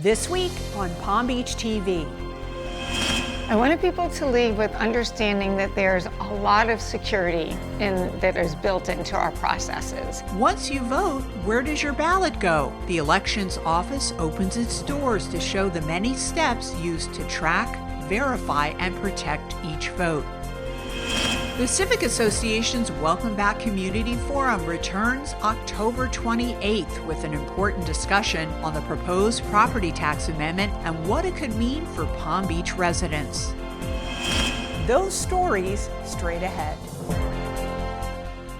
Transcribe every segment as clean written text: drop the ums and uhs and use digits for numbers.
This week on Palm Beach TV. I wanted people to leave with understanding that there's a lot of security that is built into our processes. Once you vote, where does your ballot go? The elections office opens its doors to show the many steps used to track, verify, and protect each vote. The Civic Association's Welcome Back Community Forum returns October 28th with an important discussion on the proposed property tax amendment and what it could mean for Palm Beach residents. Those stories straight ahead.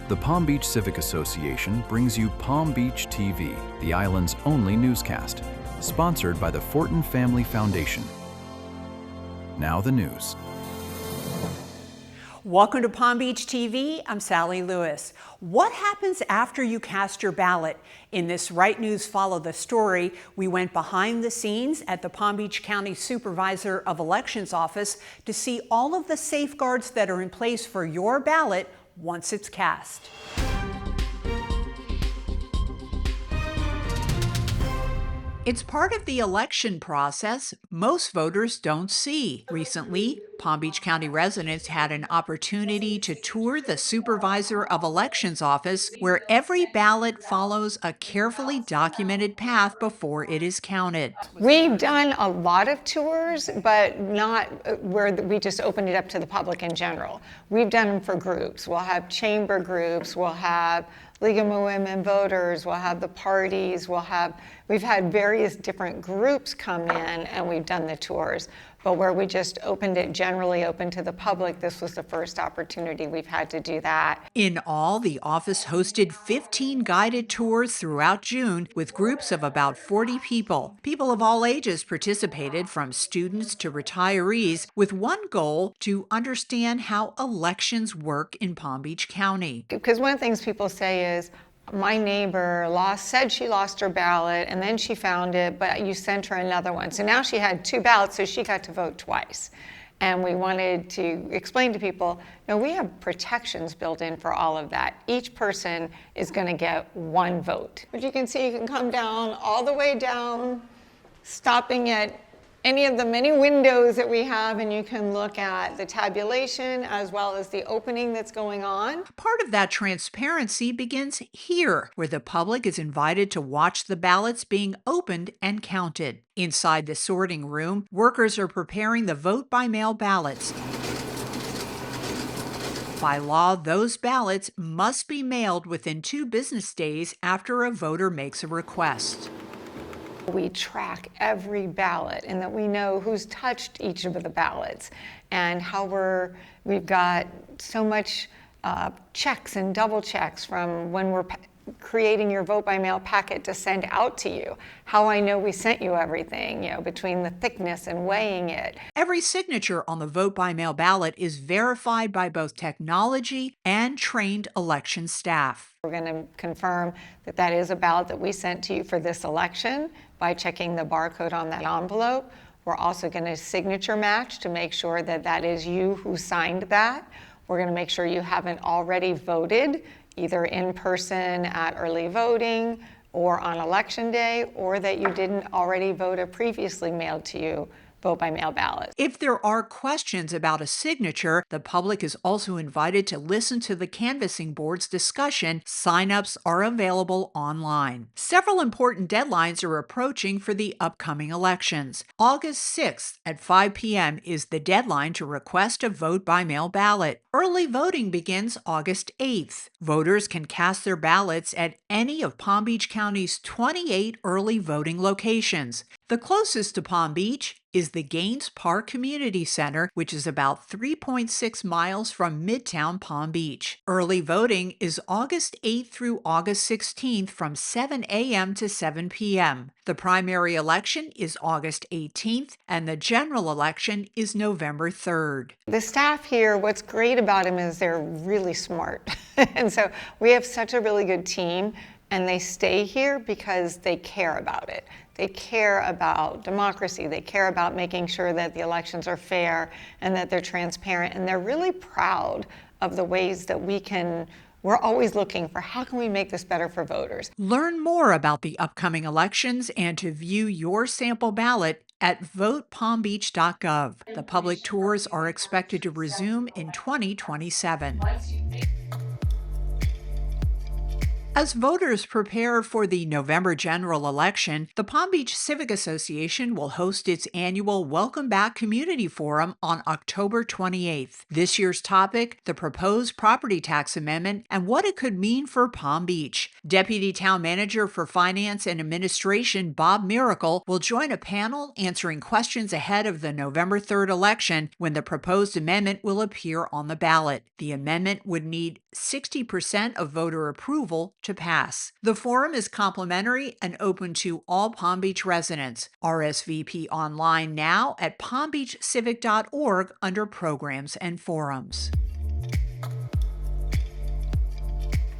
The Palm Beach Civic Association brings you Palm Beach TV, the island's only newscast, sponsored by the Fortin Family Foundation. Now the news. Welcome to Palm Beach TV. I'm Sally Lewis. What happens after you cast your ballot? In this Right News Follow the Story, we went behind the scenes at the Palm Beach County Supervisor of Elections office to see all of the safeguards that are in place for your ballot once it's cast. It's part of the election process most voters don't see. Recently, Palm Beach County residents had an opportunity to tour the Supervisor of Elections office, where every ballot follows a carefully documented path before it is counted. We've done a lot of tours, but not where we just opened it up to the public in general. We've done them for groups. We'll have chamber groups, we'll have League of Women Voters, we'll have the parties, we've had various different groups come in and we've done the tours. But where we just opened it generally open to the public, this was the first opportunity we've had to do that. In all, the office hosted 15 guided tours throughout June with groups of about 40 people. People of all ages participated, from students to retirees, with one goal: to understand how elections work in Palm Beach County. Because one of the things people say is, my neighbor said she lost her ballot and then she found it, but you sent her another one. So now she had two ballots, so she got to vote twice. And we wanted to explain to people, no, we have protections built in for all of that. Each person is going to get one vote. But you can see, you can come down all the way down, stopping at any of the many windows that we have, and you can look at the tabulation as well as the opening that's going on. Part of that transparency begins here, where the public is invited to watch the ballots being opened and counted. Inside the sorting room, workers are preparing the vote-by-mail ballots. By law, those ballots must be mailed within 2 business days after a voter makes a request. We track every ballot and that we know who's touched each of the ballots and how we've got so much checks and double checks from when we're creating your vote by mail packet to send out to you. How I know we sent you everything, between the thickness and weighing it. Every signature on the vote by mail ballot is verified by both technology and trained election staff. We're going to confirm that that is a ballot that we sent to you for this election by checking the barcode on that envelope. We're also going to signature match to make sure that that is you who signed that. We're going to make sure you haven't already voted, either in person at early voting or on election day, or that you didn't already vote a previously mailed to you vote-by-mail ballot. If there are questions about a signature, the public is also invited to listen to the canvassing board's discussion. Sign-ups are available online. Several important deadlines are approaching for the upcoming elections. August 6th at 5 p.m. is the deadline to request a vote-by-mail ballot. Early voting begins August 8th. Voters can cast their ballots at any of Palm Beach County's 28 early voting locations. The closest to Palm Beach is the Gaines Park Community Center, which is about 3.6 miles from Midtown Palm Beach. Early voting is August 8th through August 16th from 7 a.m. to 7 p.m. The primary election is August 18th, and the general election is November 3rd. The staff here, what's great about them is they're really smart. And so we have such a really good team, and they stay here because they care about it. They care about democracy. They care about making sure that the elections are fair and that they're transparent. And they're really proud of the ways that we can We're always looking for how can we make this better for voters. Learn more about the upcoming elections and to view your sample ballot at votepalmbeach.gov. The public tours are expected to resume in 2027. As voters prepare for the November general election, the Palm Beach Civic Association will host its annual Welcome Back Community Forum on October 28th. This year's topic, the proposed property tax amendment and what it could mean for Palm Beach. Deputy Town Manager for Finance and Administration Bob Miracle will join a panel answering questions ahead of the November 3rd election when the proposed amendment will appear on the ballot. The amendment would need 60% of voter approval to pass. The forum is complimentary and open to all Palm Beach residents. RSVP online now at palmbeachcivic.org under Programs and Forums.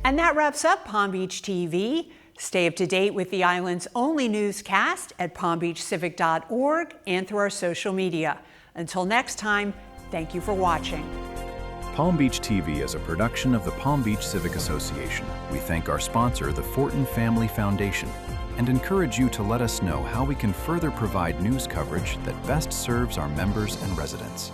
And that wraps up Palm Beach TV. Stay up to date with the island's only newscast at palmbeachcivic.org and through our social media. Until next time, thank you for watching. Palm Beach TV is a production of the Palm Beach Civic Association. We thank our sponsor, the Fortin Family Foundation, and encourage you to let us know how we can further provide news coverage that best serves our members and residents.